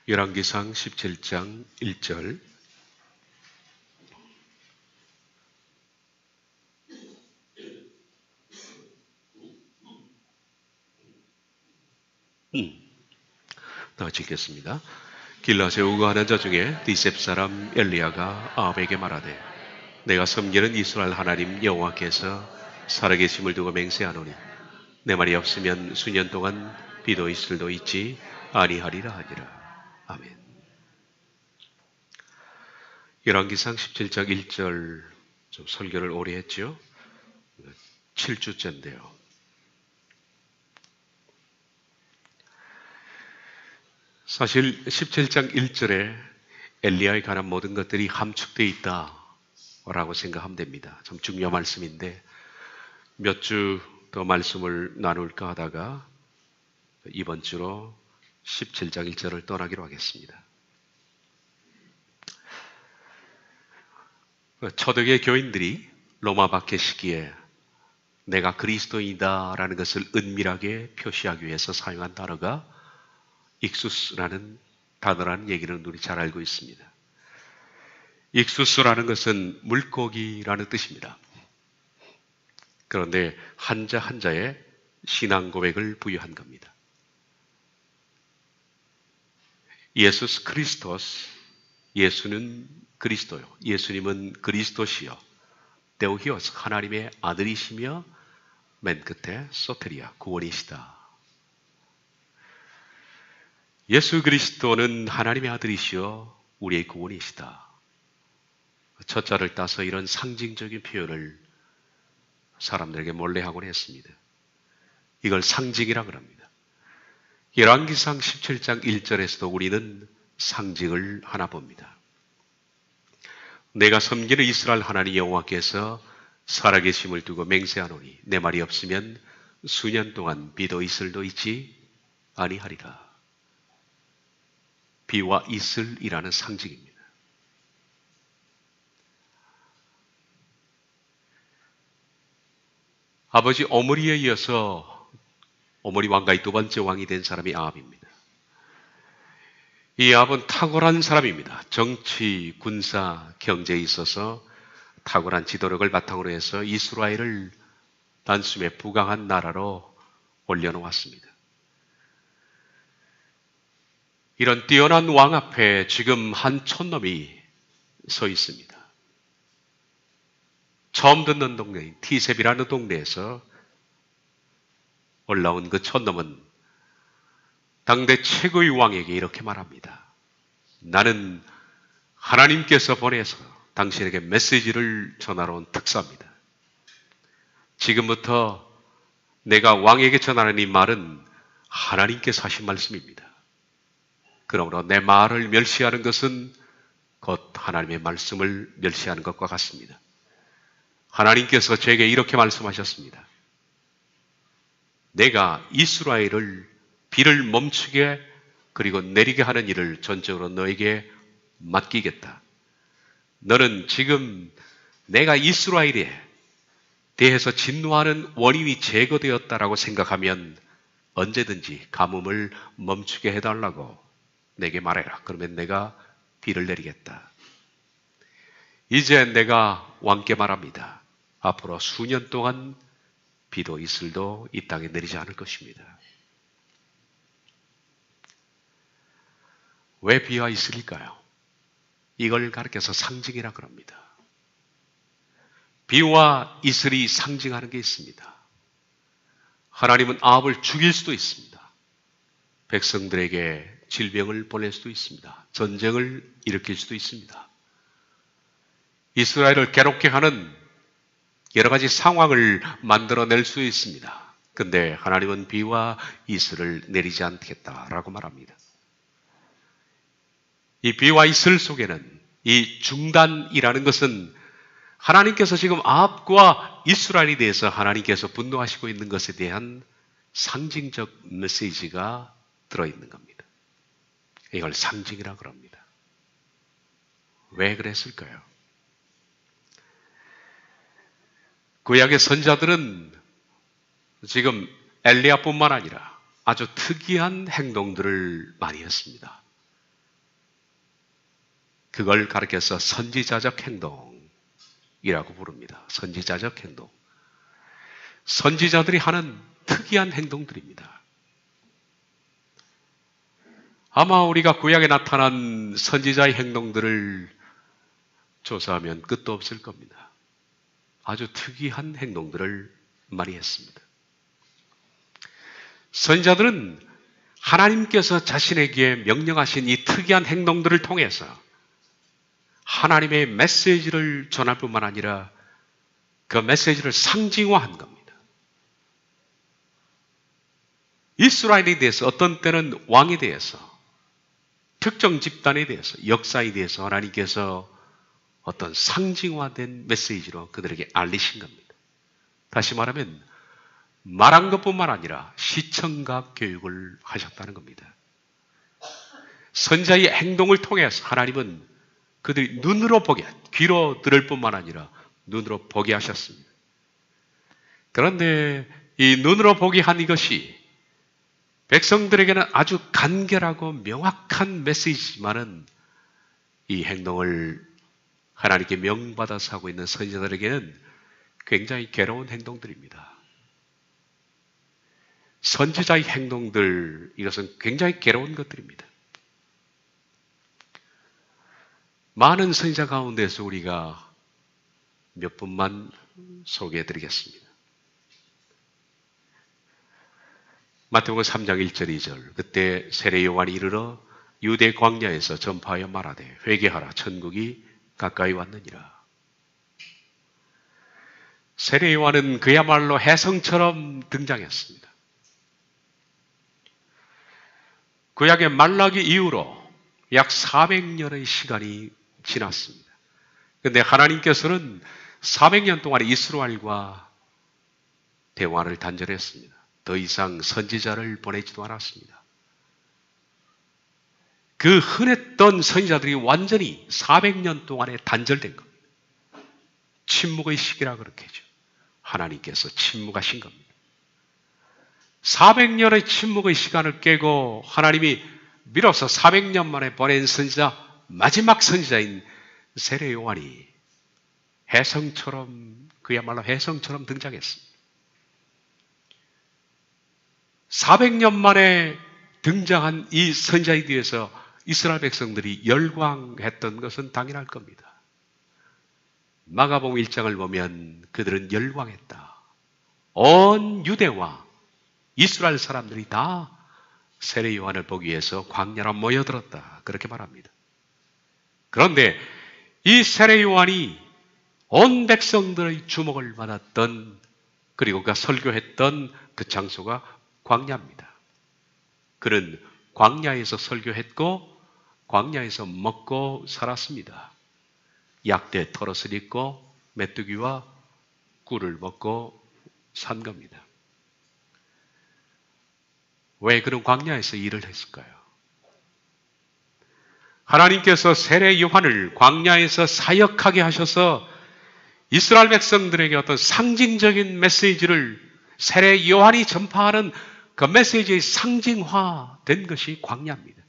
열왕기상 17장 1절. 더 읽겠습니다. 길라세 우거하는 자 중에 디셉 사람 엘리야가 아합에게 말하되, 내가 섬기는 이스라엘 하나님 여호와께서 살아계심을 두고 맹세하노니 내 말이 없으면 수년 동안 비도 이슬도 있지 아니하리라 하니라. 아멘. 열왕기상 17장 1절 좀 설교를 오래 했죠. 7주째인데요. 사실 17장 1절에 엘리야에 관한 모든 것들이 함축되어 있다라고 생각하면 됩니다. 좀 중요한 말씀인데 몇 주 더 말씀을 나눌까 하다가 이번 주로 17장 1절을 떠나기로 하겠습니다. 초대교회 교인들이 로마 박해 시기에 내가 그리스도인이다라는 것을 은밀하게 표시하기 위해서 사용한 단어가 익수스라는 단어라는 얘기는 우리 잘 알고 있습니다. 익수스라는 것은 물고기라는 뜻입니다. 그런데 한자 한자에 신앙 고백을 부여한 겁니다. 예수스 크리스토스, 예수는 그리스도요. 예수님은 그리스도시요. 데오히오스, 하나님의 아들이시며 맨 끝에 소테리아, 구원이시다. 예수 그리스도는 하나님의 아들이시여 우리의 구원이시다. 첫 자를 따서 이런 상징적인 표현을 사람들에게 몰래 하곤 했습니다. 이걸 상징이라 그럽니다. 열왕기상 17장 1절에서도 우리는 상징을 하나 봅니다. 내가 섬기는 이스라엘 하나님 여호와께서 살아계심을 두고 맹세하노니 내 말이 없으면 수년 동안 비도 이슬도 있지 아니하리라. 비와 이슬이라는 상징입니다. 아버지 오므리에 이어서 오므리 왕가의 두 번째 왕이 된 사람이 아합입니다. 이 아합은 탁월한 사람입니다. 정치, 군사, 경제에 있어서 탁월한 지도력을 바탕으로 해서 이스라엘을 단숨에 부강한 나라로 올려놓았습니다. 이런 뛰어난 왕 앞에 지금 한 촌놈이 서 있습니다. 처음 듣는 동네인 티셉이라는 동네에서 올라온 그 촌놈은 당대 최고의 왕에게 이렇게 말합니다. 나는 하나님께서 보내서 당신에게 메시지를 전하러 온 특사입니다. 지금부터 내가 왕에게 전하는 이 말은 하나님께서 하신 말씀입니다. 그러므로 내 말을 멸시하는 것은 곧 하나님의 말씀을 멸시하는 것과 같습니다. 하나님께서 제게 이렇게 말씀하셨습니다. 내가 이스라엘을 비를 멈추게 그리고 내리게 하는 일을 전적으로 너에게 맡기겠다. 너는 지금 내가 이스라엘에 대해서 진노하는 원인이 제거되었다라고 생각하면 언제든지 가뭄을 멈추게 해달라고 내게 말해라. 그러면 내가 비를 내리겠다. 이제 내가 왕께 말합니다. 앞으로 수년 동안 비도 이슬도 이 땅에 내리지 않을 것입니다. 왜 비와 이슬일까요? 이걸 가르쳐서 상징이라 그럽니다. 비와 이슬이 상징하는 게 있습니다. 하나님은 아합을 죽일 수도 있습니다. 백성들에게 질병을 보낼 수도 있습니다. 전쟁을 일으킬 수도 있습니다. 이스라엘을 괴롭게 하는 여러 가지 상황을 만들어낼 수 있습니다. 근데 하나님은 비와 이슬을 내리지 않겠다라고 말합니다. 이 비와 이슬 속에는 이 중단이라는 것은 하나님께서 지금 아합과 이스라엘에 대해서 하나님께서 분노하시고 있는 것에 대한 상징적 메시지가 들어있는 겁니다. 이걸 상징이라고 그럽니다. 왜 그랬을까요? 구약의 선지자들은 지금 엘리야뿐만 아니라 아주 특이한 행동들을 많이 했습니다. 그걸 가르쳐서 선지자적 행동이라고 부릅니다. 선지자적 행동. 선지자들이 하는 특이한 행동들입니다. 아마 우리가 구약에 나타난 선지자의 행동들을 조사하면 끝도 없을 겁니다. 아주 특이한 행동들을 많이 했습니다. 선지자들은 하나님께서 자신에게 명령하신 이 특이한 행동들을 통해서 하나님의 메시지를 전할 뿐만 아니라 그 메시지를 상징화한 겁니다. 이스라엘에 대해서, 어떤 때는 왕에 대해서, 특정 집단에 대해서, 역사에 대해서 하나님께서 어떤 상징화된 메시지로 그들에게 알리신 겁니다. 다시 말하면 말한 것뿐만 아니라 시청각 교육을 하셨다는 겁니다. 선지자의 행동을 통해서 하나님은 그들이 눈으로 보게, 귀로 들을 뿐만 아니라 눈으로 보게 하셨습니다. 그런데 이 눈으로 보게 한 이것이 백성들에게는 아주 간결하고 명확한 메시지지만은 이 행동을 하나님께 명받아서 하고 있는 선지자들에게는 굉장히 괴로운 행동들입니다. 선지자의 행동들, 이것은 굉장히 괴로운 것들입니다. 많은 선지자 가운데서 우리가 몇 분만 소개해 드리겠습니다. 마태복음 3장 1절 2절, 그때 세례 요한이 이르러 유대 광야에서 전파하여 말하되 회개하라, 천국이 가까이 왔느니라. 세례 요한은 그야말로 혜성처럼 등장했습니다. 구약의 말라기 이후로 약 400년의 시간이 지났습니다. 그런데 하나님께서는 400년 동안에 이스라엘과 대화를 단절했습니다. 더 이상 선지자를 보내지도 않았습니다. 그 흔했던 선지자들이 완전히 400년 동안에 단절된 겁니다. 침묵의 시기라 그렇게 하죠. 하나님께서 침묵하신 겁니다. 400년의 침묵의 시간을 깨고 하나님이 비로소 400년 만에 보낸 선지자, 마지막 선지자인 세례 요한이 혜성처럼, 그야말로 혜성처럼 등장했습니다. 400년 만에 등장한 이 선지자에 대해서 이스라엘 백성들이 열광했던 것은 당연할 겁니다. 마가복음 1장을 보면 그들은 열광했다. 온 유대와 이스라엘 사람들이 다 세례 요한을 보기 위해서 광야로 모여들었다. 그렇게 말합니다. 그런데 이 세례 요한이 온 백성들의 주목을 받았던, 그리고 그가 설교했던 그 장소가 광야입니다. 그는 광야에서 설교했고 광야에서 먹고 살았습니다. 약대 털옷을 입고 메뚜기와 꿀을 먹고 산 겁니다. 왜 그런 광야에서 일을 했을까요? 하나님께서 세례 요한을 광야에서 사역하게 하셔서 이스라엘 백성들에게 어떤 상징적인 메시지를 세례 요한이 전파하는 그 메시지의 상징화된 것이 광야입니다.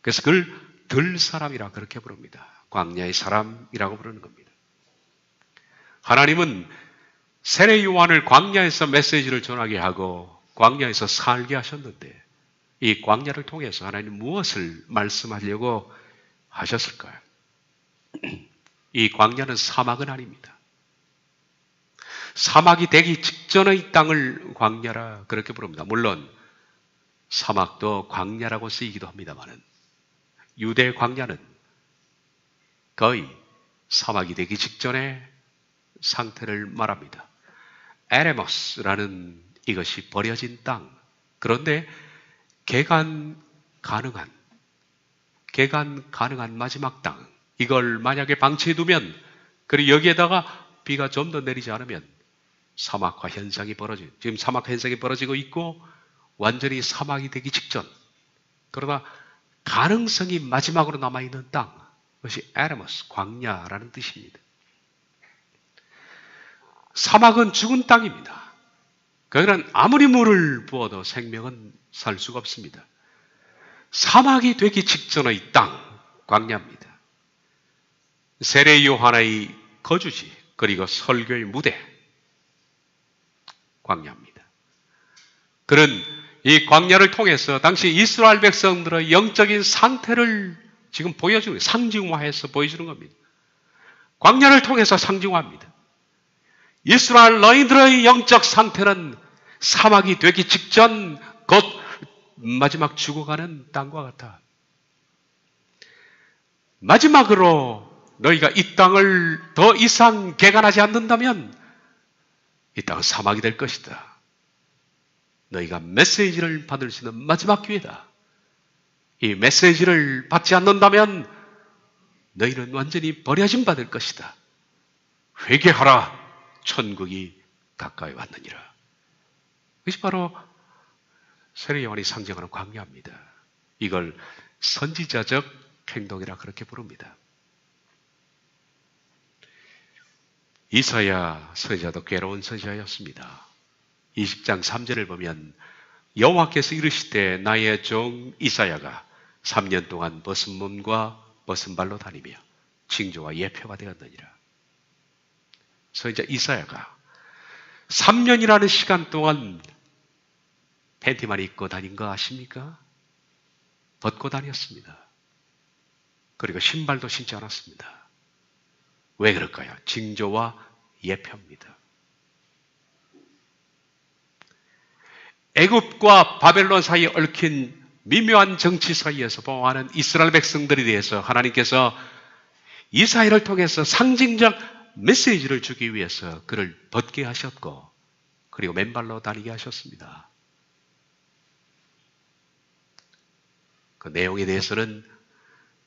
그래서 그걸 들 사람이라 그렇게 부릅니다. 광야의 사람이라고 부르는 겁니다. 하나님은 세례 요한을 광야에서 메시지를 전하게 하고 광야에서 살게 하셨는데 이 광야를 통해서 하나님 무엇을 말씀하려고 하셨을까요? 이 광야는 사막은 아닙니다. 사막이 되기 직전의 땅을 광야라 그렇게 부릅니다. 물론 사막도 광야라고 쓰이기도 합니다만 유대 광야는 거의 사막이 되기 직전의 상태를 말합니다. 에레모스라는 이것이 버려진 땅. 그런데 개간 가능한 마지막 땅. 이걸 만약에 방치해두면, 그리고 여기에다가 비가 좀 더 내리지 않으면 사막화 현상이 벌어지고, 지금 사막 현상이 벌어지고 있고 완전히 사막이 되기 직전. 그러나 가능성이 마지막으로 남아있는 땅. 그것이 에레모스, 광야라는 뜻입니다. 사막은 죽은 땅입니다. 그러니까 아무리 물을 부어도 생명은 살 수가 없습니다. 사막이 되기 직전의 땅, 광야입니다. 세례 요한의 거주지, 그리고 설교의 무대, 광야입니다. 그는 이 광야를 통해서 당시 이스라엘 백성들의 영적인 상태를 지금 보여주는, 상징화해서 보여주는 겁니다. 광야를 통해서 상징화합니다. 이스라엘 너희들의 영적 상태는 사막이 되기 직전 곧 마지막 죽어가는 땅과 같아. 마지막으로 너희가 이 땅을 더 이상 개간하지 않는다면 이 땅은 사막이 될 것이다. 너희가 메시지를 받을 수 있는 마지막 기회다. 이 메시지를 받지 않는다면 너희는 완전히 버려진 바 될 것이다. 회개하라. 천국이 가까이 왔느니라. 이것이 바로 세례 요한이 상징하는 광야입니다. 이걸 선지자적 행동이라 그렇게 부릅니다. 이사야 선지자도 괴로운 선지자였습니다. 20장 3절을 보면 여호와께서 이르시되 나의 종 이사야가 3년 동안 벗은 몸과 벗은 발로 다니며 징조와 예표가 되었느니라. 선지자 이사야가 3년이라는 시간 동안 팬티만 입고 다닌 거 아십니까? 벗고 다녔습니다. 그리고 신발도 신지 않았습니다. 왜 그럴까요? 징조와 예표입니다. 애굽과 바벨론 사이에 얽힌 미묘한 정치 사이에서 보호하는 이스라엘 백성들에 대해서 하나님께서 이사야를 통해서 상징적 메시지를 주기 위해서 그를 벗게 하셨고 그리고 맨발로 다니게 하셨습니다. 그 내용에 대해서는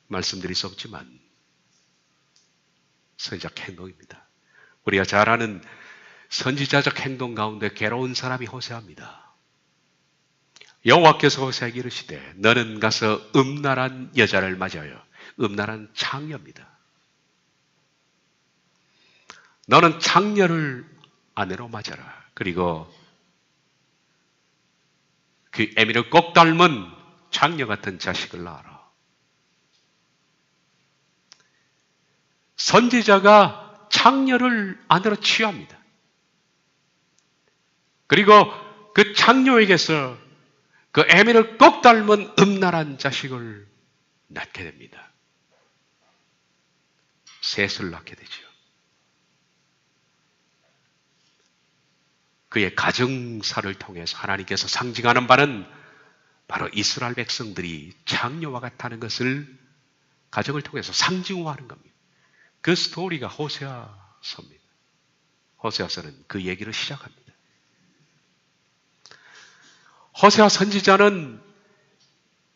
말씀드릴 수 없지만 선지자적 행동입니다. 우리가 잘 아는 선지자적 행동 가운데 괴로운 사람이 호세아입니다. 여호와께서 호세아에게 이르시되 너는 가서 음란한 여자를 맞아요. 음란한 창녀입니다. 너는 창녀를 아내로 맞아라. 그리고 그 애미를 꼭 닮은 창녀 같은 자식을 낳아라. 선지자가 창녀를 아내로 취합니다. 그리고 그 창녀에게서 그 애미를 꼭 닮은 음란한 자식을 낳게 됩니다. 셋을 낳게 되죠. 그의 가정사를 통해서 하나님께서 상징하는 바는 바로 이스라엘 백성들이 창녀와 같다는 것을 가정을 통해서 상징화하는 겁니다. 그 스토리가 호세아서입니다. 호세아서는 그 얘기를 시작합니다. 호세아 선지자는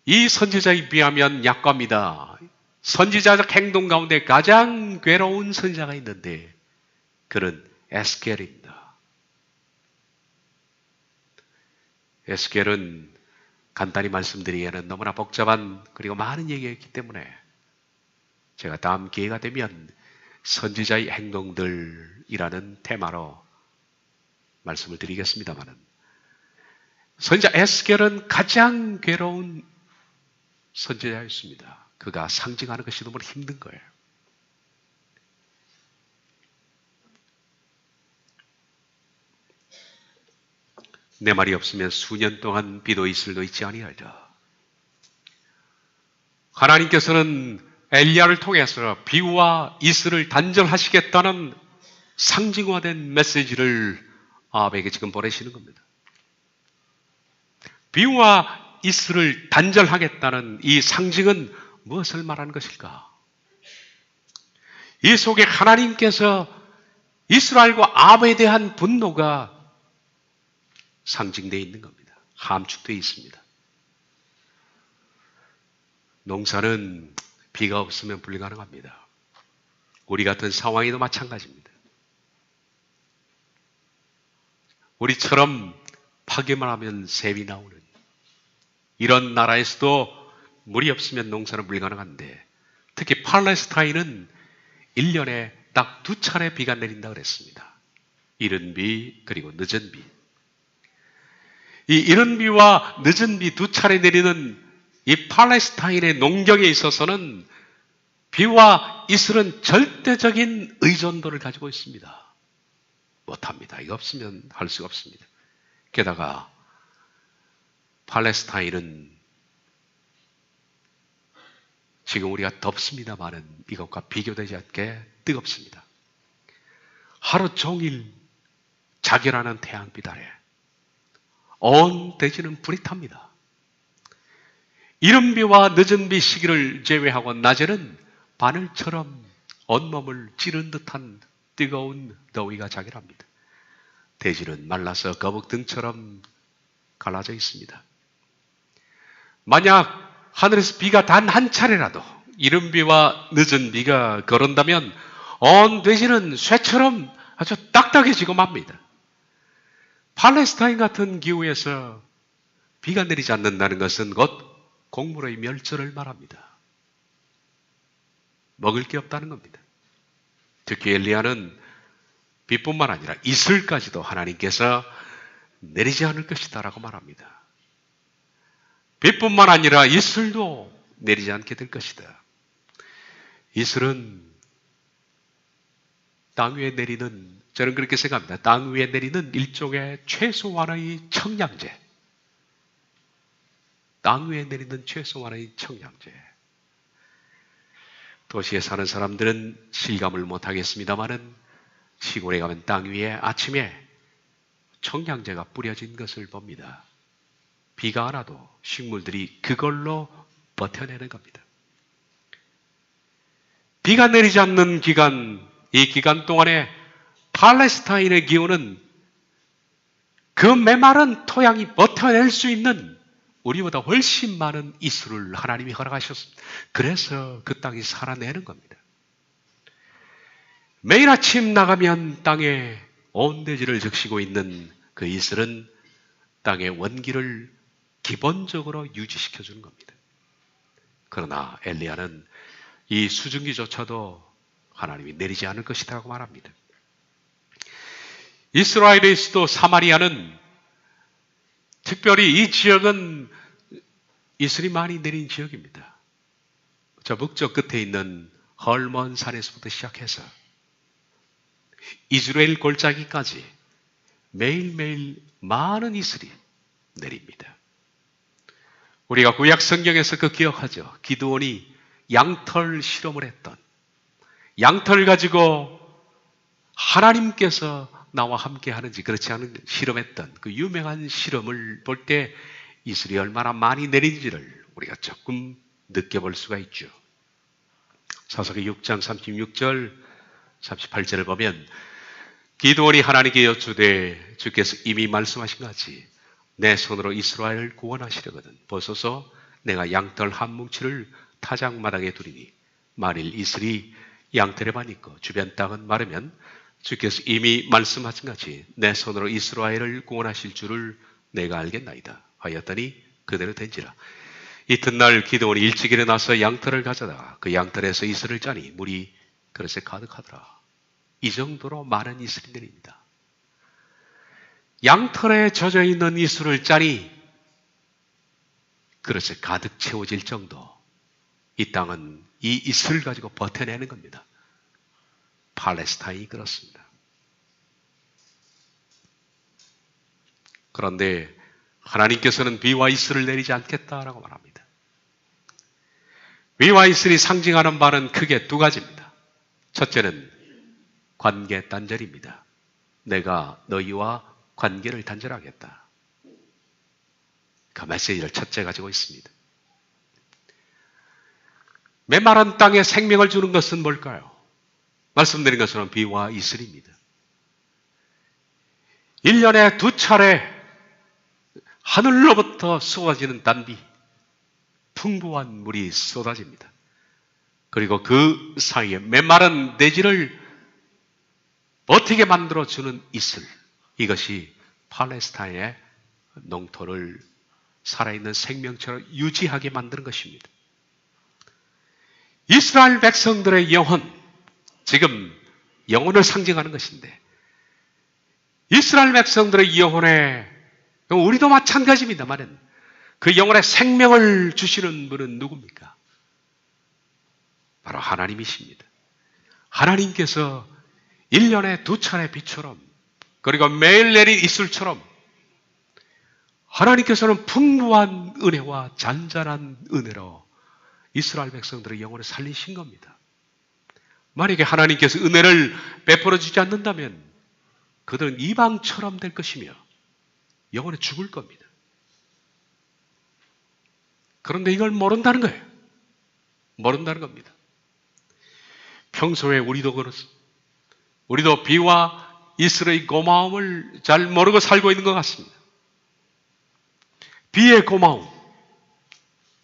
이 선지자에 비하면 약과입니다. 선지자적 행동 가운데 가장 괴로운 선지자가 있는데 그는 에스겔입니다. 에스겔은 간단히 말씀드리기에는 너무나 복잡한 그리고 많은 얘기가 있기 때문에 제가 다음 기회가 되면 선지자의 행동들이라는 테마로 말씀을 드리겠습니다만 선지자 에스겔은 가장 괴로운 선지자였습니다. 그가 상징하는 것이 너무 힘든 거예요. 내 말이 없으면 수년 동안 비도 이슬도 있지 아니하리라. 하나님께서는 엘리야를 통해서 비와 이슬을 단절하시겠다는 상징화된 메시지를 아합에게 지금 보내시는 겁니다. 비와 이슬을 단절하겠다는 이 상징은 무엇을 말하는 것일까? 이 속에 하나님께서 이스라엘과 아합에 대한 분노가 상징되어 있는 겁니다. 함축되어 있습니다. 농사는 비가 없으면 불가능합니다. 우리 같은 상황에도 마찬가지입니다. 우리처럼 파괴만 하면 샘이 나오는 이런 나라에서도 물이 없으면 농사는 불가능한데 특히 팔레스타인은 1년에 딱 2차례 비가 내린다 그랬습니다. 이른 비 그리고 늦은 비. 이 이른 비와 늦은 비 2차례 내리는 이 팔레스타인의 농경에 있어서는 비와 이슬은 절대적인 의존도를 가지고 있습니다. 못합니다. 이거 없으면 할 수가 없습니다. 게다가 팔레스타인은 지금 우리가 덥습니다만은 이것과 비교되지 않게 뜨겁습니다. 하루 종일 자결하는 태양빛 아래 온 대지는 불이 탑니다. 이른 비와 늦은 비 시기를 제외하고 낮에는 바늘처럼 온몸을 찌른 듯한 뜨거운 더위가 자결합니다. 대지는 말라서 거북등처럼 갈라져 있습니다. 만약 하늘에서 비가 단 한 차례라도 이른 비와 늦은 비가 거른다면 온 대지는 쇠처럼 아주 딱딱해지고 맙니다. 팔레스타인 같은 기후에서 비가 내리지 않는다는 것은 곧 곡물의 멸절을 말합니다. 먹을 게 없다는 겁니다. 특히 엘리야는 비뿐만 아니라 이슬까지도 하나님께서 내리지 않을 것이다 라고 말합니다. 비뿐만 아니라 이슬도 내리지 않게 될 것이다. 이슬은 땅 위에 내리는, 저는 그렇게 생각합니다. 땅 위에 내리는 일종의 최소한의 청량제. 땅 위에 내리는 최소한의 청량제. 도시에 사는 사람들은 실감을 못하겠습니다만은 시골에 가면 땅 위에 아침에 청량제가 뿌려진 것을 봅니다. 비가 안 와도 식물들이 그걸로 버텨내는 겁니다. 비가 내리지 않는 기간, 이 기간 동안에 팔레스타인의 기후는 그 메마른 토양이 버텨낼 수 있는 우리보다 훨씬 많은 이슬을 하나님이 허락하셨습니다. 그래서 그 땅이 살아내는 겁니다. 매일 아침 나가면 땅에 온 대지를 적시고 있는 그 이슬은 땅의 원기를 기본적으로 유지시켜주는 겁니다. 그러나 엘리야는 이 수증기조차도 하나님이 내리지 않을 것이라고 말합니다. 이스라엘의 수도 사마리아는 특별히 이 지역은 이슬이 많이 내린 지역입니다. 저 북쪽 끝에 있는 헐몬 산에서부터 시작해서 이스라엘 골짜기까지 매일매일 많은 이슬이 내립니다. 우리가 구약 성경에서 그 기억하죠. 기드온이 양털 실험을 했던, 양털 가지고 하나님께서 나와 함께 하는지 그렇지 않은 실험했던 그 유명한 실험을 볼 때 이슬이 얼마나 많이 내린지를 우리가 조금 느껴볼 수가 있죠. 사사기 6장 36절 38절을 보면 기드온이 하나님께 여쭈되 주께서 이미 말씀하신 같이 내 손으로 이스라엘을 구원하시려거든 보소서 내가 양털 한 뭉치를 타작마당에 두리니 만일 이슬이 양털에만 있고 주변 땅은 마르면 주께서 이미 말씀하신 같이 내 손으로 이스라엘을 구원하실 줄을 내가 알겠나이다 하였더니 그대로 된지라. 이튿날 기드온이 일찍 일어나서 양털을 가져다가 그 양털에서 이슬을 짜니 물이 그릇에 가득하더라. 이 정도로 많은 이슬이 내립니다. 양털에 젖어 있는 이슬을 짜니 그릇에 가득 채워질 정도. 이 땅은 이 이슬을 가지고 버텨내는 겁니다. 팔레스타인이 그렇습니다. 그런데 하나님께서는 비와 이슬을 내리지 않겠다라고 말합니다. 비와 이슬이 상징하는 바는 크게 두 가지입니다. 첫째는 관계 단절입니다. 내가 너희와 관계를 단절하겠다. 그 메시지를 첫째 가지고 있습니다. 메마른 땅에 생명을 주는 것은 뭘까요? 말씀드린 것처럼 비와 이슬입니다. 1년에 2차례 하늘로부터 쏟아지는 단비, 풍부한 물이 쏟아집니다. 그리고 그 사이에 메마른 대지를 버티게 만들어주는 이슬, 이것이 팔레스타인의 농토를 살아있는 생명처럼 유지하게 만드는 것입니다. 이스라엘 백성들의 영혼, 지금 영혼을 상징하는 것인데 이스라엘 백성들의 영혼에 우리도 마찬가지입니다만 그 영혼에 생명을 주시는 분은 누굽니까? 바로 하나님이십니다. 하나님께서 1년에 2차례 비처럼, 그리고 매일 내린 이슬처럼 하나님께서는 풍부한 은혜와 잔잔한 은혜로 이스라엘 백성들의 영혼을 살리신 겁니다. 만약에 하나님께서 은혜를 베풀어 주지 않는다면 그들은 이방처럼 될 것이며 영원히 죽을 겁니다. 그런데 이걸 모른다는 거예요. 모른다는 겁니다. 평소에 우리도 비와 이슬의 고마움을 잘 모르고 살고 있는 것 같습니다. 비의 고마움,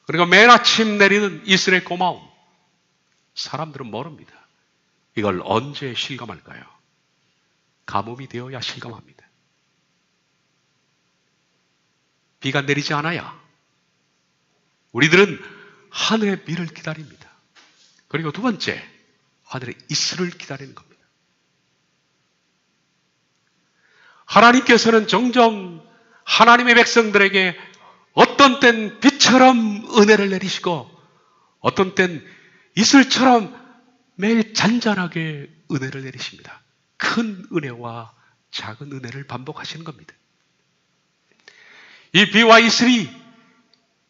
그리고 매일 아침 내리는 이슬의 고마움, 사람들은 모릅니다. 이걸 언제 실감할까요? 가뭄이 되어야 실감합니다. 비가 내리지 않아야 우리들은 하늘의 비를 기다립니다. 그리고 두 번째, 하늘의 이슬을 기다리는 겁니다. 하나님께서는 종종 하나님의 백성들에게 어떤 땐 빛처럼 은혜를 내리시고 어떤 땐 이슬처럼 매일 잔잔하게 은혜를 내리십니다. 큰 은혜와 작은 은혜를 반복하시는 겁니다. 이 비와 이슬이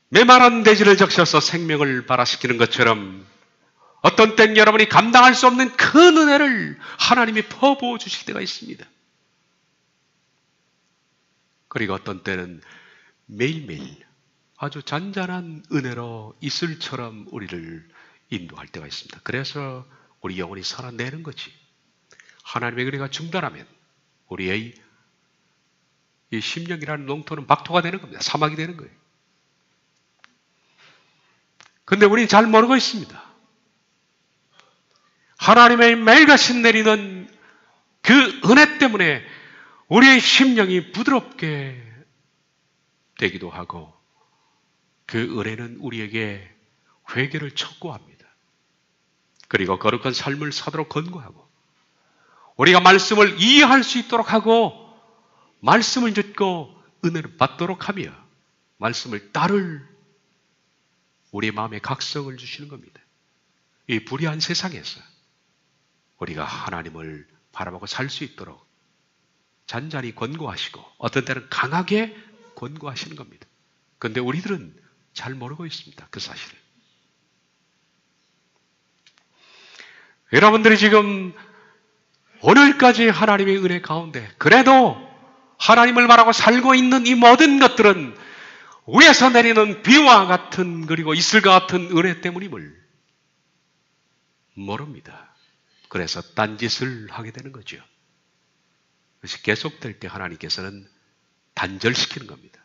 메마른 대지를 적셔서 생명을 발화시키는 것처럼 어떤 땐 여러분이 감당할 수 없는 큰 은혜를 하나님이 퍼부어 주실 때가 있습니다. 그리고 어떤 때는 매일매일 아주 잔잔한 은혜로 이슬처럼 우리를 인도할 때가 있습니다. 그래서 우리 영혼이 살아내는 거지. 하나님의 은혜가 중단하면 우리의 이 심령이라는 농토는 박토가 되는 겁니다. 사막이 되는 거예요. 근데 우리는 잘 모르고 있습니다. 하나님의 매일같이 내리는 그 은혜 때문에 우리의 심령이 부드럽게 되기도 하고 그 은혜는 우리에게 회개를 촉구합니다. 그리고 거룩한 삶을 사도록 권고하고 우리가 말씀을 이해할 수 있도록 하고 말씀을 듣고 은혜를 받도록 하며 말씀을 따를 우리의 마음에 각성을 주시는 겁니다. 이 불의한 세상에서 우리가 하나님을 바라보고 살 수 있도록 잔잔히 권고하시고 어떤 때는 강하게 권고하시는 겁니다. 그런데 우리들은 잘 모르고 있습니다. 그 사실을. 여러분들이 지금 오늘까지 하나님의 은혜 가운데 그래도 하나님을 바라고 살고 있는 이 모든 것들은 위에서 내리는 비와 같은 그리고 이슬과 같은 은혜 때문임을 모릅니다. 그래서 딴짓을 하게 되는 거죠. 그것이 계속될 때 하나님께서는 단절시키는 겁니다.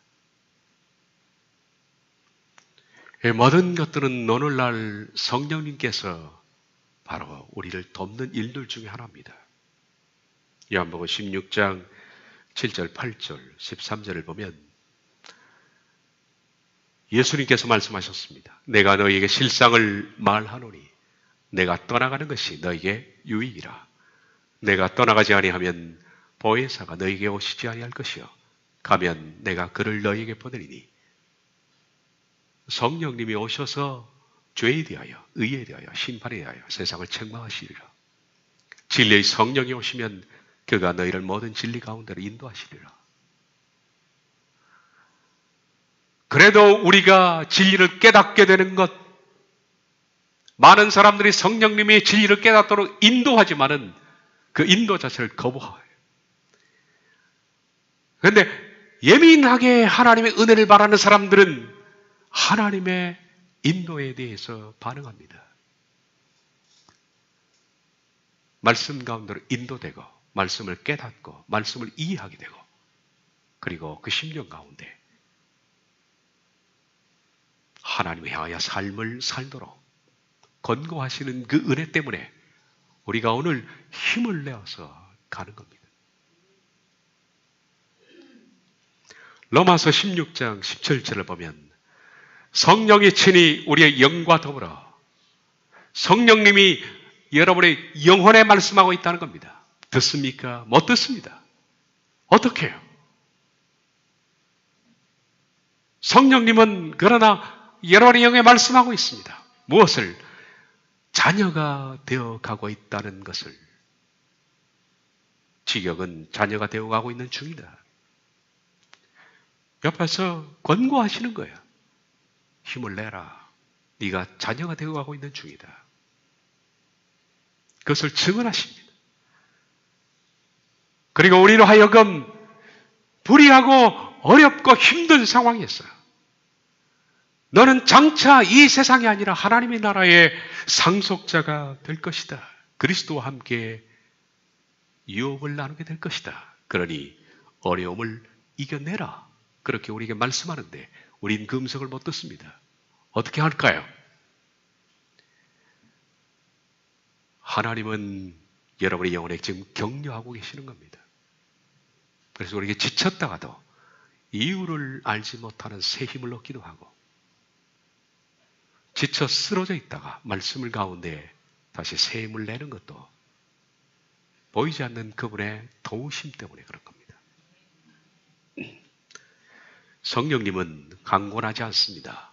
이 모든 것들은 오늘날 성령님께서 바로 우리를 돕는 일들 중에 하나입니다. 요한복음 16장 7절, 8절, 13절을 보면 예수님께서 말씀하셨습니다. 내가 너희에게 실상을 말하노니 내가 떠나가는 것이 너희에게 유익이라. 내가 떠나가지 아니하면 보혜사가 너희에게 오시지 아니할 것이요 가면 내가 그를 너희에게 보내리니. 성령님이 오셔서 죄에 대하여, 의에 대하여, 심판에 대하여 세상을 책망하시리라. 진리의 성령이 오시면 그가 너희를 모든 진리 가운데로 인도하시리라. 그래도 우리가 진리를 깨닫게 되는 것, 많은 사람들이 성령님이 진리를 깨닫도록 인도하지만은 그 인도 자체를 거부해요. 그런데 예민하게 하나님의 은혜를 바라는 사람들은 하나님의 인도에 대해서 반응합니다. 말씀 가운데로 인도되고 말씀을 깨닫고 말씀을 이해하게 되고 그리고 그 심령 가운데 하나님을 향하여 삶을 살도록 권고하시는 그 은혜 때문에 우리가 오늘 힘을 내어서 가는 겁니다. 로마서 16장 17절을 보면 성령이 친히 우리의 영과 더불어 성령님이 여러분의 영혼에 말씀하고 있다는 겁니다. 듣습니까? 못 듣습니다. 어떻게 해요? 성령님은 그러나 여러분의 영에 말씀하고 있습니다. 무엇을? 자녀가 되어 가고 있다는 것을 지격은 자녀가 되어 가고 있는 중이다. 옆에서 권고하시는 거예요. 힘을 내라. 네가 자녀가 되어 가고 있는 중이다. 그것을 증언하십니다. 그리고 우리로 하여금 불의하고 어렵고 힘든 상황이었어요. 너는 장차 이 세상이 아니라 하나님의 나라의 상속자가 될 것이다. 그리스도와 함께 유업을 나누게 될 것이다. 그러니 어려움을 이겨내라. 그렇게 우리에게 말씀하는데 우린 그 음성을 못 듣습니다. 어떻게 할까요? 하나님은 여러분의 영혼에 지금 격려하고 계시는 겁니다. 그래서 우리에게 지쳤다가도 이유를 알지 못하는 새 힘을 얻기도 하고, 지쳐 쓰러져 있다가 말씀을 가운데 다시 새 힘을 내는 것도 보이지 않는 그분의 도우심 때문에 그런 겁니다. 성령님은 강권하지 않습니다.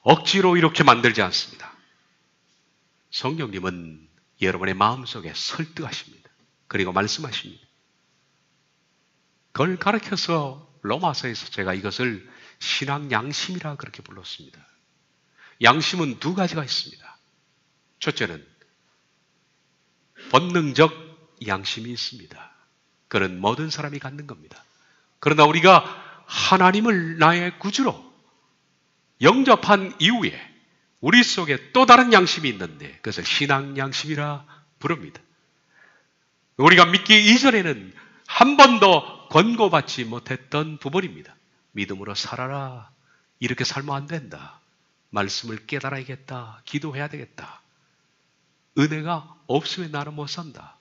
억지로 이렇게 만들지 않습니다. 성령님은 여러분의 마음속에 설득하십니다. 그리고 말씀하십니다. 그걸 가르쳐서 로마서에서 제가 이것을 신앙 양심이라 그렇게 불렀습니다. 양심은 두 가지가 있습니다. 첫째는 본능적 양심이 있습니다. 그건 모든 사람이 갖는 겁니다. 그러나 우리가 하나님을 나의 구주로 영접한 이후에 우리 속에 또 다른 양심이 있는데 그것을 신앙 양심이라 부릅니다. 우리가 믿기 이전에는 한 번도 권고받지 못했던 부분입니다. 믿음으로 살아라. 이렇게 살면 안 된다. 말씀을 깨달아야겠다. 기도해야 되겠다. 은혜가 없으면 나는 못 산다.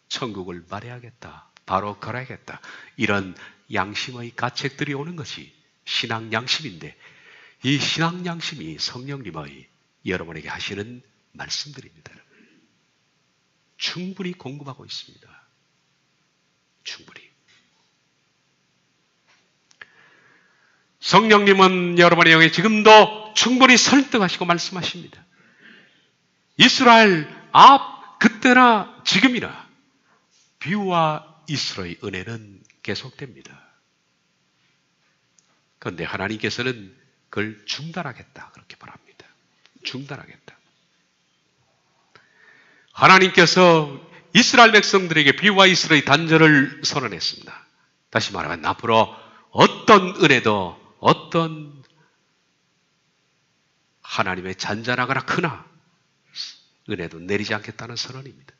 천국을 말해야겠다. 바로 걸어야겠다. 이런 양심의 가책들이 오는 것이 신앙 양심인데 이 신앙 양심이 성령님의 여러분에게 하시는 말씀들입니다. 충분히 공급하고 있습니다. 충분히. 성령님은 여러분의 영에 지금도 충분히 설득하시고 말씀하십니다. 이스라엘 그때나 지금이나 비유와 이스라엘의 은혜는 계속됩니다. 그런데 하나님께서는 그걸 중단하겠다 그렇게 말합니다. 중단하겠다. 하나님께서 이스라엘 백성들에게 비유와 이스라엘의 단절을 선언했습니다. 다시 말하면 앞으로 어떤 은혜도 어떤 하나님의 잔잔하거나 크나 은혜도 내리지 않겠다는 선언입니다.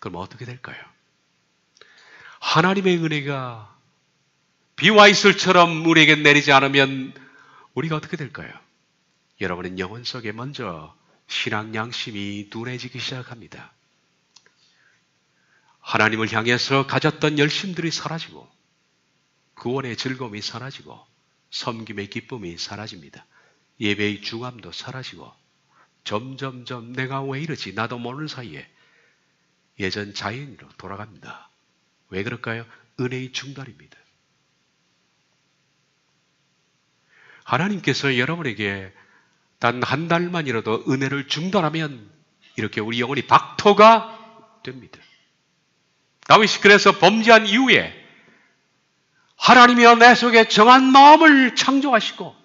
그럼 어떻게 될까요? 하나님의 은혜가 비와 이슬처럼 우리에게 내리지 않으면 우리가 어떻게 될까요? 여러분은 영혼 속에 먼저 신앙 양심이 둔해지기 시작합니다. 하나님을 향해서 가졌던 열심들이 사라지고 구원의 즐거움이 사라지고 섬김의 기쁨이 사라집니다. 예배의 중함도 사라지고 점점점 내가 왜 이러지? 나도 모르는 사이에 예전 자연으로 돌아갑니다. 왜 그럴까요? 은혜의 중단입니다. 하나님께서 여러분에게 단 한 달만이라도 은혜를 중단하면 이렇게 우리 영혼이 박토가 됩니다. 다윗이 그래서 범죄한 이후에 하나님이여 내 속에 정한 마음을 창조하시고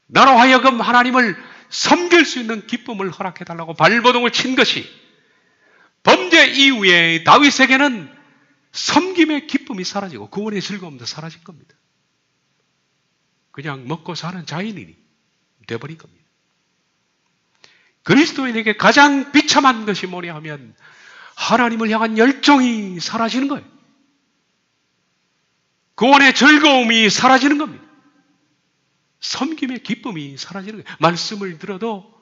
나로 하여금 하나님을 섬길 수 있는 기쁨을 허락해달라고 발버둥을 친 것이 범죄 이후에 다윗에게는 섬김의 기쁨이 사라지고 구원의 즐거움도 사라진 겁니다. 그냥 먹고 사는 자연인이 되어버린 겁니다. 그리스도인에게 가장 비참한 것이 뭐냐 하면 하나님을 향한 열정이 사라지는 거예요. 구원의 즐거움이 사라지는 겁니다. 섬김의 기쁨이 사라지는 거예요. 말씀을 들어도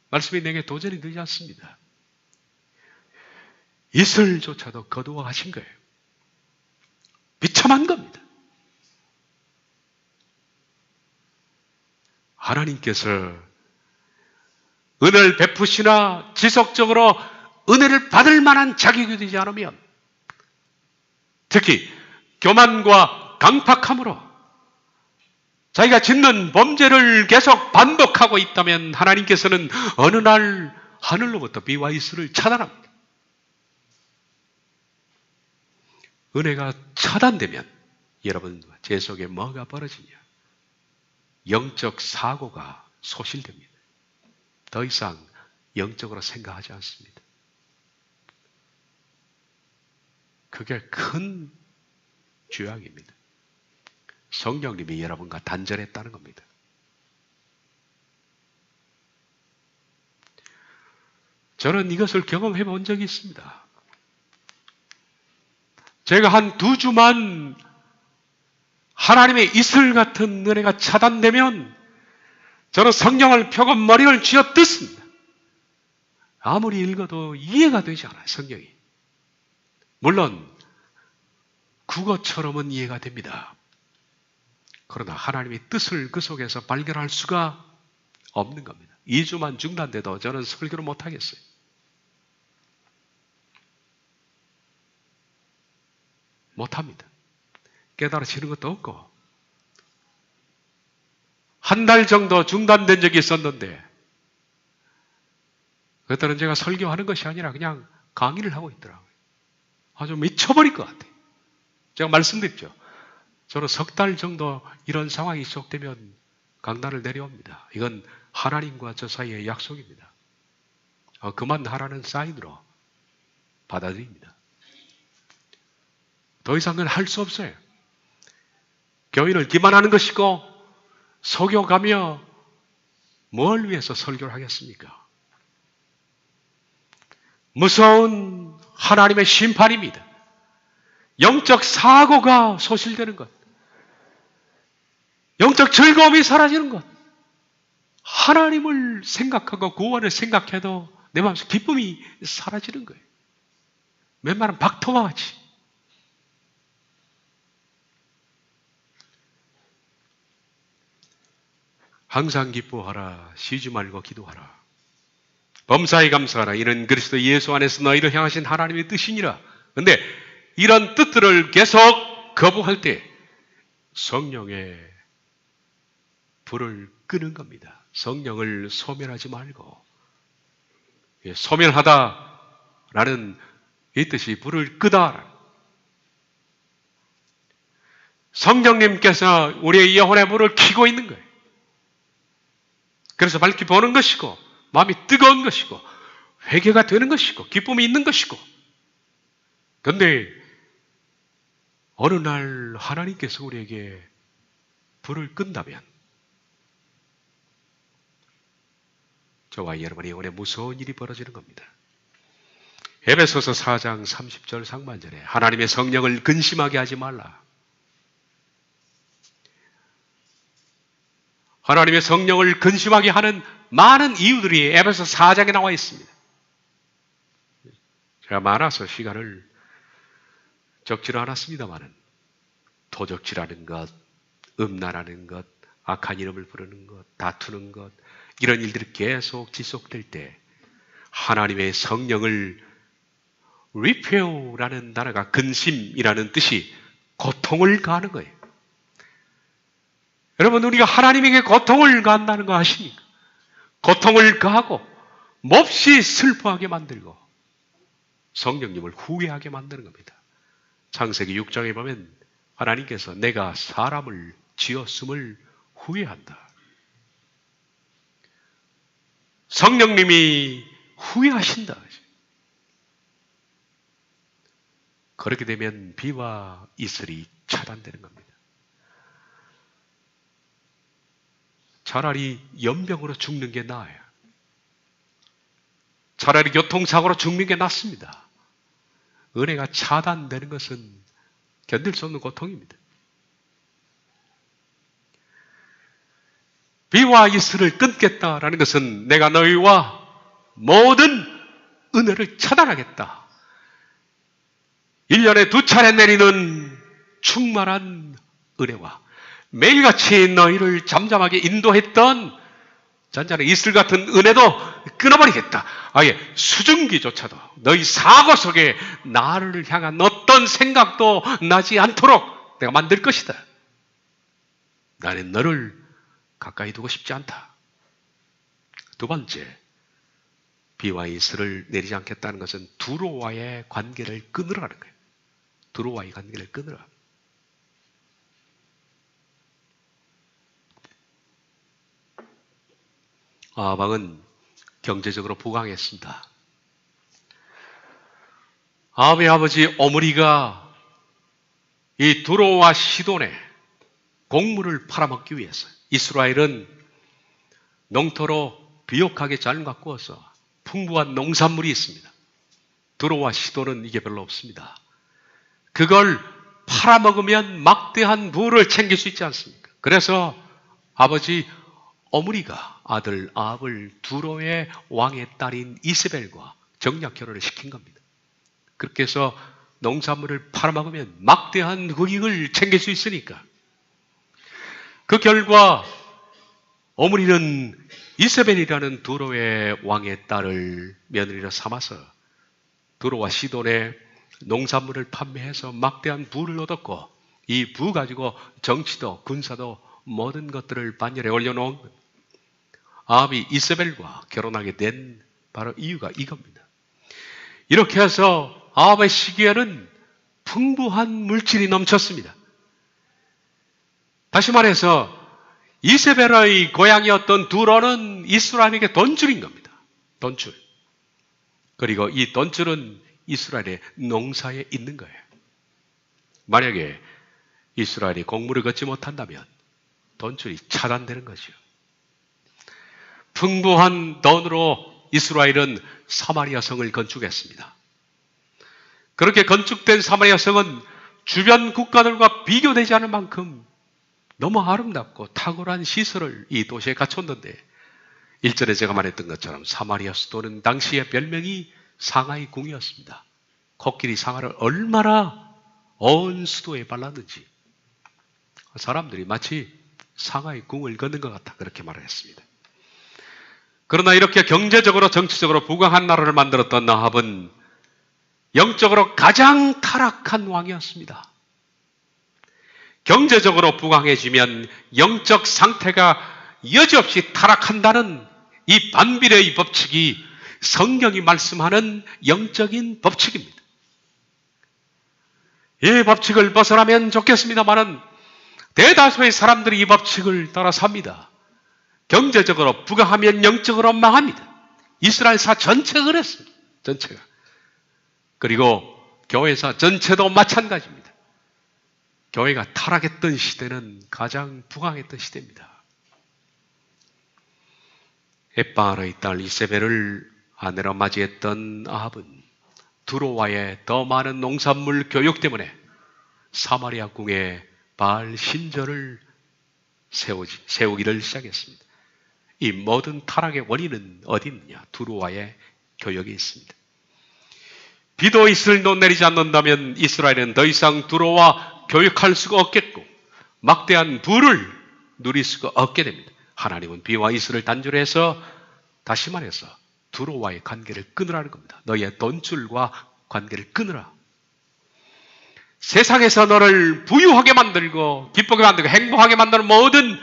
말씀이 내게 도전이 되지 않습니다. 이슬조차도 거두어가신 거예요. 비참한 겁니다. 하나님께서 은혜를 베푸시나 지속적으로 은혜를 받을 만한 자격이 되지 않으면 특히 교만과 강팍함으로 자기가 짓는 범죄를 계속 반복하고 있다면 하나님께서는 어느 날 하늘로부터 비와 이슬을 차단합니다. 은혜가 차단되면 여러분 제 속에 뭐가 벌어지냐? 영적 사고가 소실됩니다. 더 이상 영적으로 생각하지 않습니다. 그게 큰 죄악입니다. 성령님이 여러분과 단절했다는 겁니다. 저는 이것을 경험해 본 적이 있습니다. 제가 한 2주만 하나님의 이슬 같은 은혜가 차단되면 저는 성경을 펴고 머리를 쥐어 뜯습니다. 아무리 읽어도 이해가 되지 않아요, 성경이. 물론 국어처럼은 이해가 됩니다. 그러나 하나님의 뜻을 그 속에서 발견할 수가 없는 겁니다. 2주만 중단돼도 저는 설교를 못하겠어요. 못합니다. 깨달아지는 것도 없고 한 달 정도 중단된 적이 있었는데 그때는 제가 설교하는 것이 아니라 그냥 강의를 하고 있더라고요. 아주 미쳐버릴 것 같아요. 제가 말씀드렸죠. 저는 3달 정도 이런 상황이 지속되면 강단을 내려옵니다. 이건 하나님과 저 사이의 약속입니다. 그만하라는 사인으로 받아들입니다. 더 이상은 할 수 없어요. 교인을 기만하는 것이고 속여가며 뭘 위해서 설교를 하겠습니까? 무서운 하나님의 심판입니다. 영적 사고가 소실되는 것, 영적 즐거움이 사라지는 것, 하나님을 생각하고 구원을 생각해도 내 마음속 기쁨이 사라지는 거예요. 웬만한 박토와 같이. 항상 기뻐하라. 쉬지 말고 기도하라. 범사에 감사하라. 이는 그리스도 예수 안에서 너희를 향하신 하나님의 뜻이니라. 그런데 이런 뜻들을 계속 거부할 때 성령의 불을 끄는 겁니다. 성령을 소멸하지 말고, 소멸하다라는 이 뜻이 불을 끄다. 성령님께서 우리의 영혼의 불을 켜고 있는 거예요. 그래서 밝히 보는 것이고 마음이 뜨거운 것이고 회개가 되는 것이고 기쁨이 있는 것이고. 그런데 어느 날 하나님께서 우리에게 불을 끈다면 저와 여러분의 영혼에 무서운 일이 벌어지는 겁니다. 에베소서 4장 30절 상반절에 하나님의 성령을 근심하게 하지 말라. 하나님의 성령을 근심하게 하는 많은 이유들이 에베소 4장에 나와 있습니다. 제가 많아서 시간을 적지는 않았습니다만은 도적질하는 것, 음란하는 것, 악한 이름을 부르는 것, 다투는 것, 이런 일들이 계속 지속될 때 하나님의 성령을 repai라는 단어가 근심이라는 뜻이 고통을 가하는 거예요. 여러분, 우리가 하나님에게 고통을 가한다는 거 아십니까? 고통을 가하고 몹시 슬퍼하게 만들고 성령님을 후회하게 만드는 겁니다. 창세기 6장에 보면 하나님께서 내가 사람을 지었음을 후회한다. 성령님이 후회하신다. 그렇게 되면 비와 이슬이 차단되는 겁니다. 차라리 연병으로 죽는 게 나아요. 차라리 교통사고로 죽는 게 낫습니다. 은혜가 차단되는 것은 견딜 수 없는 고통입니다. 비와 이슬을 끊겠다라는 것은 내가 너희와 모든 은혜를 차단하겠다. 1년에 2차례 내리는 충만한 은혜와 매일같이 너희를 잠잠하게 인도했던 잔잔한 이슬 같은 은혜도 끊어버리겠다. 아예 수증기조차도 너희 사고 속에 나를 향한 어떤 생각도 나지 않도록 내가 만들 것이다. 나는 너를 가까이 두고 싶지 않다. 두 번째, 비와 이슬을 내리지 않겠다는 것은 두로와의 관계를 끊으라는 거예요. 두로와의 관계를 끊으라. 아합은 경제적으로 부강했습니다. 아합의 아버지 오므리가 이 두로와 시돈의 곡물을 팔아먹기 위해서 이스라엘은 농토로 비옥하게 잘 가꾸어서 풍부한 농산물이 있습니다. 두로와 시돈은 이게 별로 없습니다. 그걸 팔아먹으면 막대한 부를 챙길 수 있지 않습니까? 그래서 아버지 오므리가 아들 아합을 두로의 왕의 딸인 이세벨과 정략 결혼을 시킨 겁니다. 그렇게 해서 농산물을 팔아먹으면 막대한 흑익을 챙길 수 있으니까. 그 결과 오므리는 이세벨이라는 두로의 왕의 딸을 며느리로 삼아서 두로와 시돈의 농산물을 판매해서 막대한 부를 얻었고, 이 부 가지고 정치도 군사도 모든 것들을 반열에 올려놓은 아합이 이세벨과 결혼하게 된 바로 이유가 이겁니다. 이렇게 해서 아합의 시기에는 풍부한 물질이 넘쳤습니다. 다시 말해서 이세벨의 고향이었던 두로는 이스라엘에게 돈줄인 겁니다. 돈줄. 그리고 이 돈줄은 이스라엘의 농사에 있는 거예요. 만약에 이스라엘이 곡물을 걷지 못한다면 돈줄이 차단되는 거죠. 풍부한 돈으로 이스라엘은 사마리아 성을 건축했습니다. 그렇게 건축된 사마리아 성은 주변 국가들과 비교되지 않을 만큼 너무 아름답고 탁월한 시설을 이 도시에 갖췄는데, 1절에 제가 말했던 것처럼 사마리아 수도는 당시의 별명이 상하이 궁이었습니다. 코끼리 상하를 얼마나 온 수도에 발랐는지 사람들이 마치 상하이 궁을 걷는 것 같다, 그렇게 말을 했습니다. 그러나 이렇게 경제적으로 정치적으로 부강한 나라를 만들었던 아합은 영적으로 가장 타락한 왕이었습니다. 경제적으로 부강해지면 영적 상태가 여지없이 타락한다는 이 반비례의 법칙이 성경이 말씀하는 영적인 법칙입니다. 이 법칙을 벗어나면 좋겠습니다만은 대다수의 사람들이 이 법칙을 따라 삽니다. 경제적으로 부강하면 영적으로 망합니다. 이스라엘사 전체가 그랬습니다. 전체가. 그리고 교회사 전체도 마찬가지입니다. 교회가 타락했던 시대는 가장 부강했던 시대입니다. 햇바알의 딸 이세벨을 아내로 맞이했던 아합은 두로와의 더 많은 농산물 교육 때문에 사마리아 궁에 바알 신전을 세우기를 시작했습니다. 이 모든 타락의 원인은 어디 있느냐? 두로와의 교역이 있습니다. 비도 이슬도 내리지 않는다면 이스라엘은 더 이상 두로와 교육할 수가 없겠고 막대한 부를 누릴 수가 없게 됩니다. 하나님은 비와 이슬을 단절해서 다시 말해서 두로와의 관계를 끊으라는 겁니다. 너희의 돈줄과 관계를 끊으라. 세상에서 너를 부유하게 만들고 기쁘게 만들고 행복하게 만드는 모든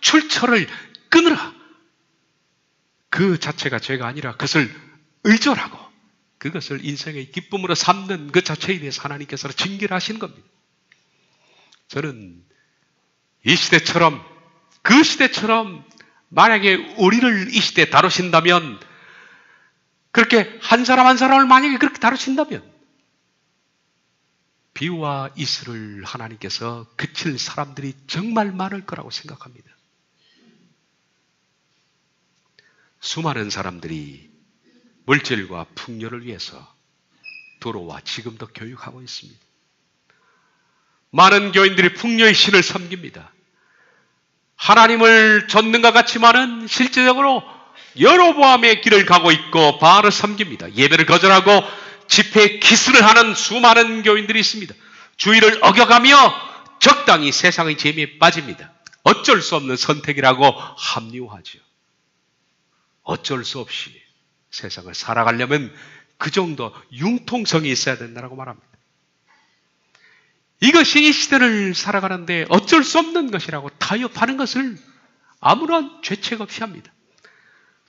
출처를 끊으라. 그 자체가 죄가 아니라 그것을 의존하고 그것을 인생의 기쁨으로 삼는 그 자체에 대해서 하나님께서 징계하시는 겁니다. 저는 이 시대처럼 그 시대처럼 만약에 우리를 이 시대에 다루신다면, 그렇게 한 사람 한 사람을 만약에 그렇게 다루신다면 비와 이슬을 하나님께서 그칠 사람들이 정말 많을 거라고 생각합니다. 수많은 사람들이 물질과 풍요를 위해서 두로와 지금도 교육하고 있습니다. 많은 교인들이 풍요의 신을 섬깁니다. 하나님을 좇는가 같지만은 실제적으로 여로보암의 길을 가고 있고 바알을 섬깁니다. 예배를 거절하고 집회에 기스를 하는 수많은 교인들이 있습니다. 주의를 어겨가며 적당히 세상의 재미에 빠집니다. 어쩔 수 없는 선택이라고 합리화하죠. 어쩔 수 없이 세상을 살아가려면 그 정도 융통성이 있어야 된다고 말합니다. 이것이 이 시대를 살아가는데 어쩔 수 없는 것이라고 타협하는 것을 아무런 죄책 없이 합니다.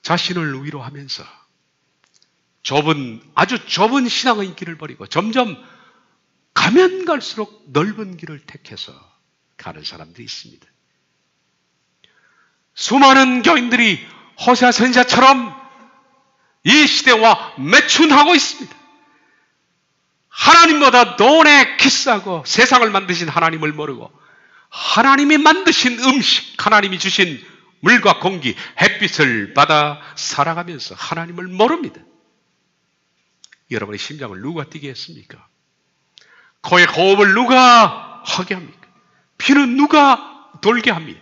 자신을 위로하면서 아주 좁은 신앙의 길을 버리고 점점 가면 갈수록 넓은 길을 택해서 가는 사람들이 있습니다. 수많은 교인들이 호세아 선지자처럼 이 시대와 매춘하고 있습니다. 하나님보다 돈에 기싸고 세상을 만드신 하나님을 모르고 하나님이 만드신 음식, 하나님이 주신 물과 공기, 햇빛을 받아 살아가면서 하나님을 모릅니다. 여러분의 심장을 누가 뛰게 했습니까? 코에 호흡을 누가 하게 합니까? 피는 누가 돌게 합니까?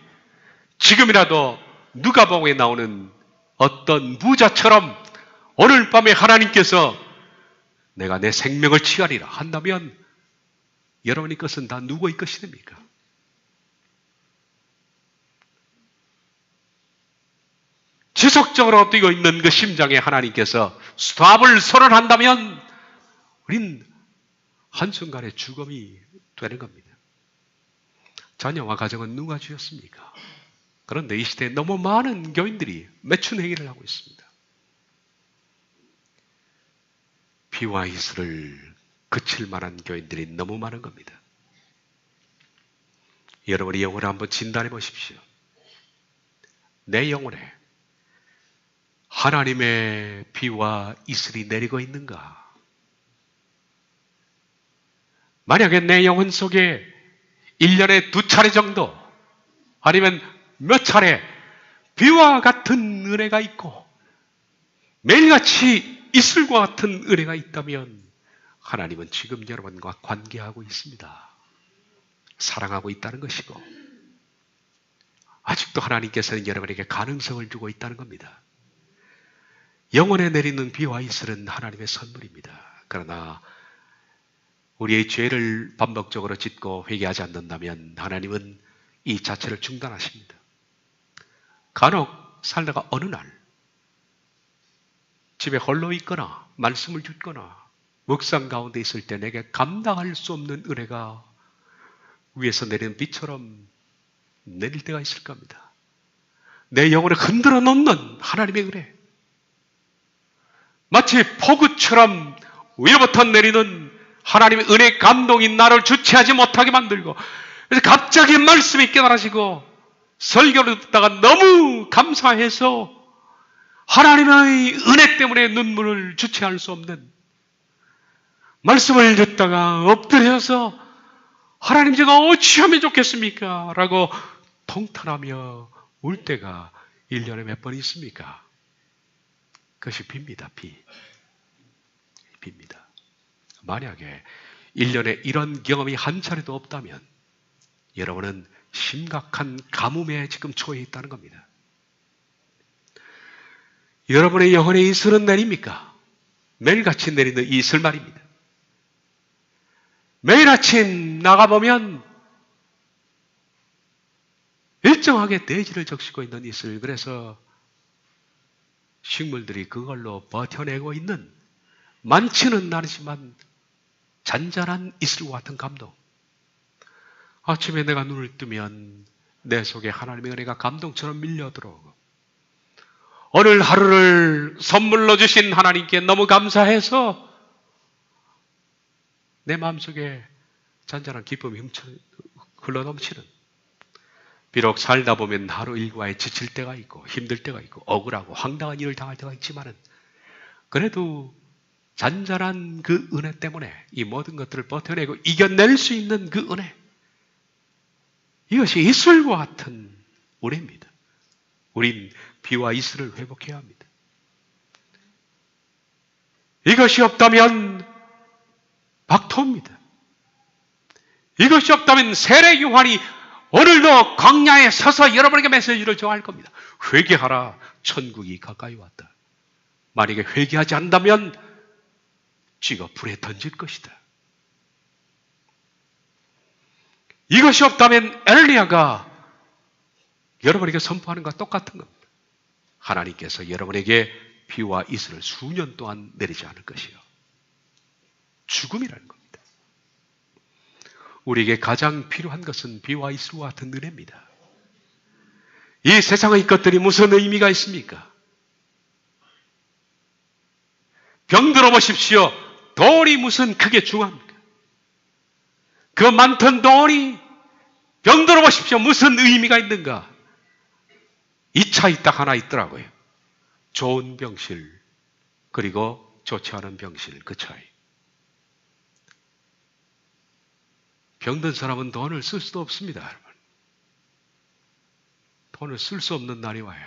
지금이라도 누가복음에 나오는 어떤 부자처럼 오늘 밤에 하나님께서 내가 내 생명을 취하리라 한다면 여러분의 것은 다 누구의 것이 됩니까? 지속적으로 뛰고 있는 그 심장에 하나님께서 스탑을 선언한다면 우린 한순간에 죽음이 되는 겁니다. 자녀와 가정은 누가 주셨습니까? 그런데 이 시대에 너무 많은 교인들이 매춘 행위를 하고 있습니다. 피와 이슬을 그칠 만한 교인들이 너무 많은 겁니다. 여러분의 영혼을 한번 진단해 보십시오. 내 영혼에 하나님의 피와 이슬이 내리고 있는가? 만약에 내 영혼 속에 1년에 2차례 정도 아니면 몇 차례 비와 같은 은혜가 있고 매일같이 이슬과 같은 은혜가 있다면 하나님은 지금 여러분과 관계하고 있습니다. 사랑하고 있다는 것이고 아직도 하나님께서는 여러분에게 가능성을 주고 있다는 겁니다. 영혼에 내리는 비와 이슬은 하나님의 선물입니다. 그러나 우리의 죄를 반복적으로 짓고 회개하지 않는다면 하나님은 이 자체를 중단하십니다. 간혹 살다가 어느 날 집에 홀로 있거나 말씀을 듣거나 묵상 가운데 있을 때 내게 감당할 수 없는 은혜가 위에서 내리는 비처럼 내릴 때가 있을 겁니다. 내 영혼을 흔들어 놓는 하나님의 은혜, 마치 폭우처럼 위로부터 내리는 하나님의 은혜의 감동이 나를 주체하지 못하게 만들고 그래서 갑자기 말씀이 깨달아지고 설교를 듣다가 너무 감사해서 하나님의 은혜 때문에 눈물을 주체할 수 없는 말씀을 듣다가 엎드려서 하나님 제가 어찌하면 좋겠습니까? 라고 통탄하며 울 때가 1년에 몇 번 있습니까? 그것이 빕니다. 빕니다. 만약에 1년에 이런 경험이 한 차례도 없다면 여러분은 심각한 가뭄에 지금 처해 있다는 겁니다. 여러분의 영혼에 이슬은 내립니까? 매일같이 내리는 이슬 말입니다. 매일 아침 나가보면 일정하게 대지를 적시고 있는 이슬, 그래서 식물들이 그걸로 버텨내고 있는 많지는 않지만 잔잔한 이슬과 같은 감동. 아침에 내가 눈을 뜨면 내 속에 하나님의 은혜가 감동처럼 밀려 들어오고 오늘 하루를 선물로 주신 하나님께 너무 감사해서 내 마음속에 잔잔한 기쁨이 흘러넘치는, 비록 살다 보면 하루 일과에 지칠 때가 있고 힘들 때가 있고 억울하고 황당한 일을 당할 때가 있지만은 그래도 잔잔한 그 은혜 때문에 이 모든 것들을 버텨내고 이겨낼 수 있는 그 은혜, 이것이 이슬과 같은 은혜입니다. 우린 비와 이슬을 회복해야 합니다. 이것이 없다면 박토입니다. 이것이 없다면 세례 요한이 오늘도 광야에 서서 여러분에게 메시지를 전할 겁니다. 회개하라, 천국이 가까이 왔다. 만약에 회개하지 않는다면 쥐가 불에 던질 것이다. 이것이 없다면 엘리야가 여러분에게 선포하는 것과 똑같은 겁니다. 하나님께서 여러분에게 비와 이슬을 수년 동안 내리지 않을 것이요. 죽음이라는 겁니다. 우리에게 가장 필요한 것은 비와 이슬과 같은 은혜입니다. 이 세상의 것들이 무슨 의미가 있습니까? 병들어 보십시오. 돈이 무슨 크게 중요합니까? 그 많던 돈이 병들어 보십시오. 무슨 의미가 있는가? 이 차이 딱 하나 있더라고요. 좋은 병실 그리고 좋지 않은 병실, 그 차이. 병든 사람은 돈을 쓸 수도 없습니다, 여러분. 돈을 쓸 수 없는 날이 와요.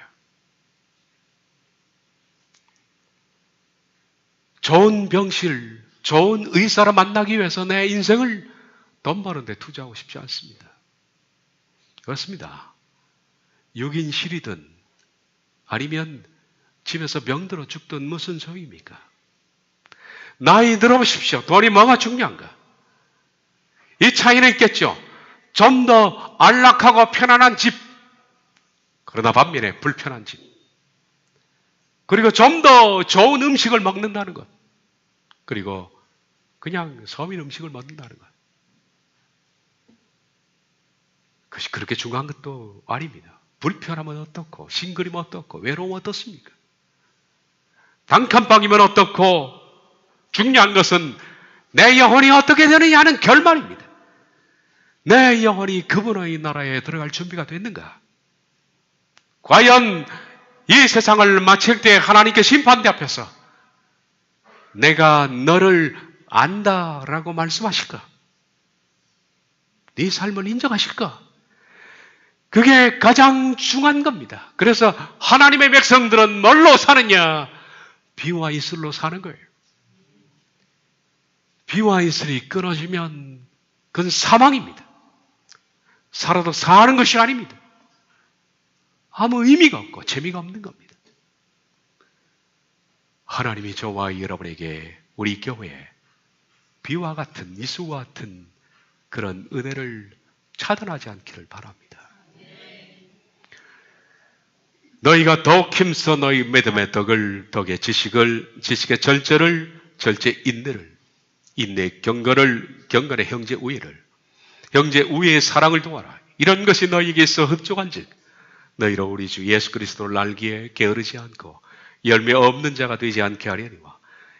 좋은 병실, 좋은 의사를 만나기 위해서 내 인생을 돈 버는 데 투자하고 싶지 않습니다. 그렇습니다. 6인 실이든 아니면 집에서 병들어 죽든 무슨 소용입니까? 나이 들어보십시오. 돈이 뭐가 중요한가? 이 차이는 있겠죠. 좀 더 안락하고 편안한 집, 그러나 반면에 불편한 집. 그리고 좀 더 좋은 음식을 먹는다는 것. 그리고 그냥 서민 음식을 먹는다는 것. 그것이 그렇게 중요한 것도 아닙니다. 불편하면 어떻고, 싱그리면 어떻고, 외로우면 어떻습니까? 단칸방이면 어떻고, 중요한 것은 내 영혼이 어떻게 되느냐는 결말입니다. 내 영혼이 그분의 나라에 들어갈 준비가 됐는가? 과연 이 세상을 마칠 때 하나님께 심판대 앞에서 내가 너를 안다라고 말씀하실까? 네 삶을 인정하실까? 그게 가장 중요한 겁니다. 그래서 하나님의 백성들은 뭘로 사느냐? 비와 이슬로 사는 거예요. 비와 이슬이 끊어지면 그건 사망입니다. 살아도 사는 것이 아닙니다. 아무 의미가 없고 재미가 없는 겁니다. 하나님이 저와 여러분에게 우리 교회에 비와 같은 이슬과 같은 그런 은혜를 차단하지 않기를 바랍니다. 너희가 더욱 힘써 너희 믿음의 덕의 지식의 절제를 인내를, 인내 경건의 형제 우애의 사랑을 도와라. 이런 것이 너희에게 있어 흡족한즉 너희로 우리 주 예수 그리스도를 알기에 게으르지 않고 열매 없는 자가 되지 않게 하려니와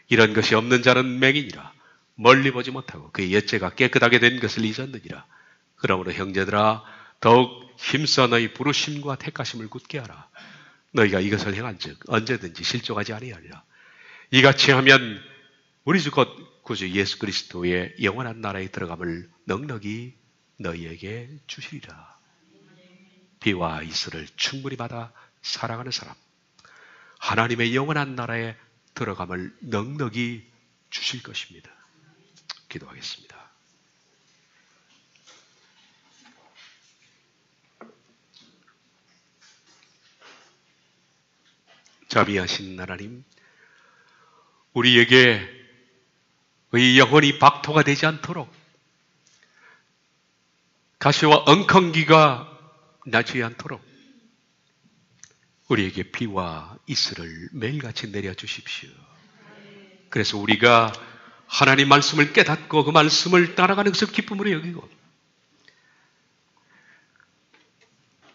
이런 것이 없는 자는 맹인이라 멀리 보지 못하고 그의 옛죄가 깨끗하게 된 것을 잊었느니라. 그러므로 형제들아 더욱 힘써 너희 부르심과 택하심을 굳게 하라. 너희가 이것을 행한즉 언제든지 실족하지 아니하리라. 이같이 하면 우리 주 곧 구주 예수 그리스도의 영원한 나라에 들어감을 넉넉히 너희에게 주시리라. 비와 이슬을 충분히 받아 살아가는 사람, 하나님의 영원한 나라에 들어감을 넉넉히 주실 것입니다. 기도하겠습니다. 자비하신 하나님, 우리에게 의 영혼이 박토가 되지 않도록 가시와 엉컹기가 나지 않도록 우리에게 비와 이슬을 매일같이 내려주십시오. 그래서 우리가 하나님 말씀을 깨닫고 그 말씀을 따라가는 것을 기쁨으로 여기고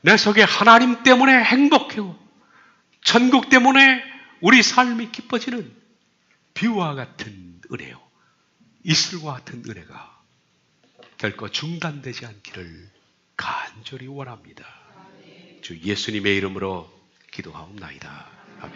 내 속에 하나님 때문에 행복하고 천국 때문에 우리 삶이 기뻐지는 비와 같은 은혜요, 이슬과 같은 은혜가 결코 중단되지 않기를 간절히 원합니다. 주 예수님의 이름으로 기도하옵나이다. 아멘.